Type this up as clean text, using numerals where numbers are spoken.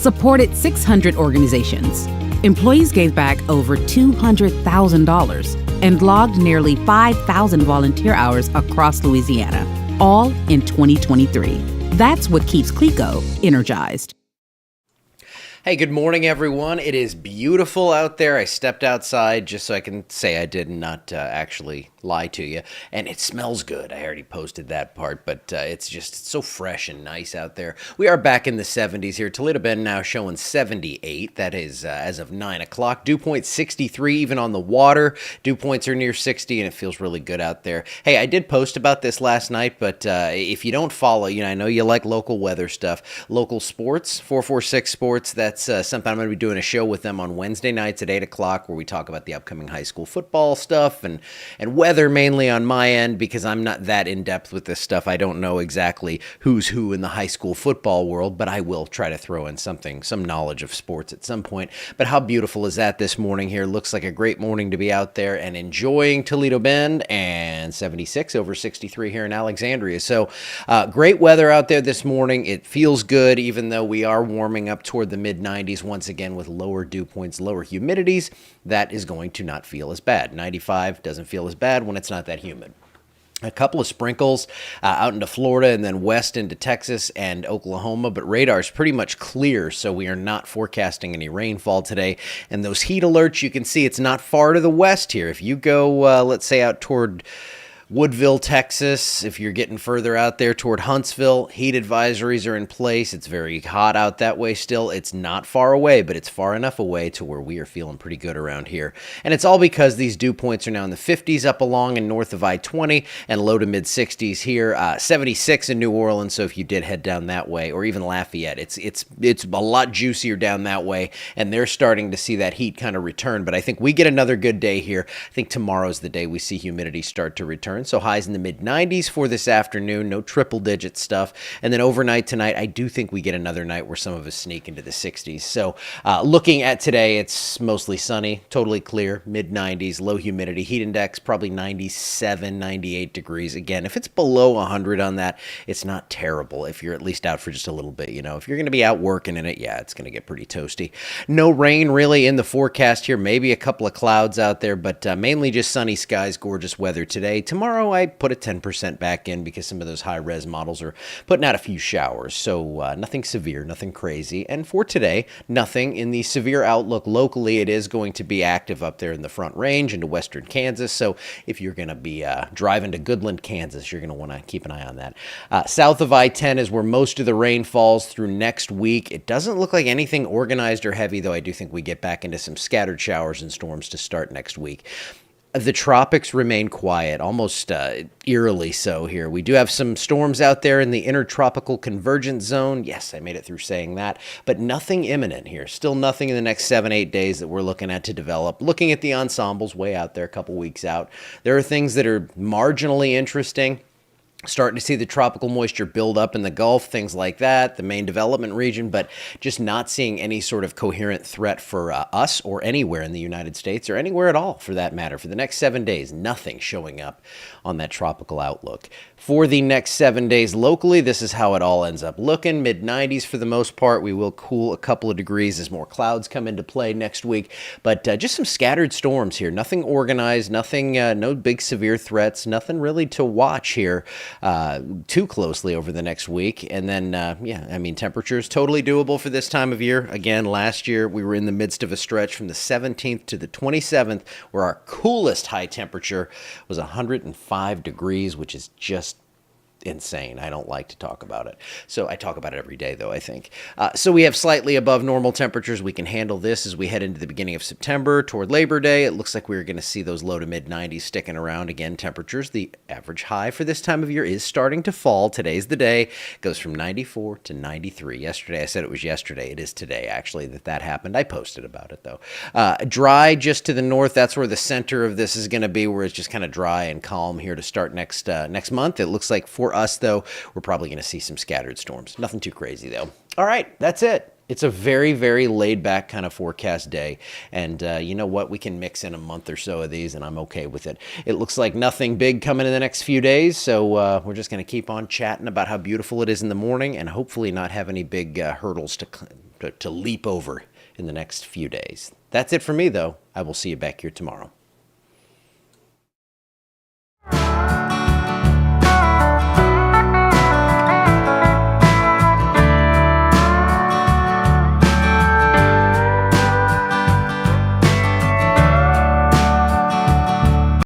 supported 600 organizations. Employees gave back over $200,000 and logged nearly 5,000 volunteer hours across Louisiana, all in 2023. That's what keeps CLECO energized. Hey, good morning, everyone. It is beautiful out there. I stepped outside just so I can say I did not actually lie to you. And it smells good. I already posted that part, but it's so fresh and nice out there. We are back in the 70s here. Toledo Bend now showing 78. That is as of 9 o'clock. Dew point 63 even on the water. Dew points are near 60, and it feels really good out there. Hey, I did post about this last night, but if you don't follow, I know you like local weather stuff. Local sports, 446 Sports, that's something I'm going to be doing a show with them on Wednesday nights at 8 o'clock where we talk about the upcoming high school football stuff and weather mainly on my end because I'm not that in-depth with this stuff. I don't know exactly who's who in the high school football world, but I will try to throw in some knowledge of sports at some point. But how beautiful is that this morning here? Looks like a great morning to be out there and enjoying Toledo Bend, and 76 over 63 here in Alexandria. So great weather out there this morning. It feels good even though we are warming up toward the mid-90s once again with lower dew points, lower humidities. That is going to not feel as bad. 95 doesn't feel as bad when it's not that humid. A couple of sprinkles out into Florida and then west into Texas and Oklahoma, but radar is pretty much clear, so we are not forecasting any rainfall today. And those heat alerts, you can see it's not far to the west here. If you go, let's say, out toward Woodville, Texas, if you're getting further out there toward Huntsville, heat advisories are in place. It's very hot out that way still. It's not far away, but it's far enough away to where we are feeling pretty good around here. And it's all because these dew points are now in the 50s up along and north of I-20 and low to mid 60s here. 76 in New Orleans, so if you did head down that way, or even Lafayette, it's a lot juicier down that way, and they're starting to see that heat kind of return. But I think we get another good day here. I think tomorrow's the day we see humidity start to return. So highs in the mid-90s for this afternoon, no triple-digit stuff. And then overnight tonight, I do think we get another night where some of us sneak into the 60s. So looking at today, it's mostly sunny, totally clear, mid-90s, low humidity. Heat index probably 97, 98 degrees. Again, if it's below 100 on that, it's not terrible if you're at least out for just a little bit. If you're going to be out working in it, yeah, it's going to get pretty toasty. No rain really in the forecast here. Maybe a couple of clouds out there, but mainly just sunny skies, gorgeous weather today. Tomorrow, I put a 10% back in because some of those high-res models are putting out a few showers. So nothing severe, nothing crazy. And for today, nothing in the severe outlook locally. It is going to be active up there in the Front Range into western Kansas. So if you're going to be driving to Goodland, Kansas, you're going to want to keep an eye on that. South of I-10 is where most of the rain falls through next week. It doesn't look like anything organized or heavy, though I do think we get back into some scattered showers and storms to start next week. The tropics remain quiet, almost eerily so here. We do have some storms out there in the intertropical convergence zone. Yes, I made it through saying that, but nothing imminent here. Still nothing in the next 7-8 days that we're looking at to develop. Looking at the ensembles way out there, a couple weeks out. There are things that are marginally interesting. Starting to see the tropical moisture build up in the Gulf, things like that, the main development region, but just not seeing any sort of coherent threat for us or anywhere in the United States or anywhere at all for that matter. For the next 7 days, nothing showing up on that tropical outlook. For the next 7 days locally, this is how it all ends up looking. Mid-90s for the most part. We will cool a couple of degrees as more clouds come into play next week, but just some scattered storms here. Nothing organized, nothing, no big severe threats, nothing really to watch here too closely over the next week. And then, temperatures totally doable for this time of year. Again, last year we were in the midst of a stretch from the 17th to the 27th where our coolest high temperature was 105 degrees, which is just insane. I don't like to talk about it. So I talk about it every day, though, I think. So we have slightly above normal temperatures. We can handle this as we head into the beginning of September toward Labor Day. It looks like we're going to see those low to mid 90s sticking around. Again, temperatures, the average high for this time of year is starting to fall. Today's the day. It goes from 94 to 93. Yesterday, I said it was yesterday. It is today, actually, that happened. I posted about it, though. Dry just to the north. That's where the center of this is going to be, where it's just kind of dry and calm here to start next month. It looks like for us, though, we're probably going to see some scattered storms. Nothing too crazy, though. All right, that's it. It's a very, very laid-back kind of forecast day, and you know what? We can mix in a month or so of these, and I'm okay with it. It looks like nothing big coming in the next few days, so we're just going to keep on chatting about how beautiful it is in the morning and hopefully not have any big hurdles to to leap over in the next few days. That's it for me, though. I will see you back here tomorrow.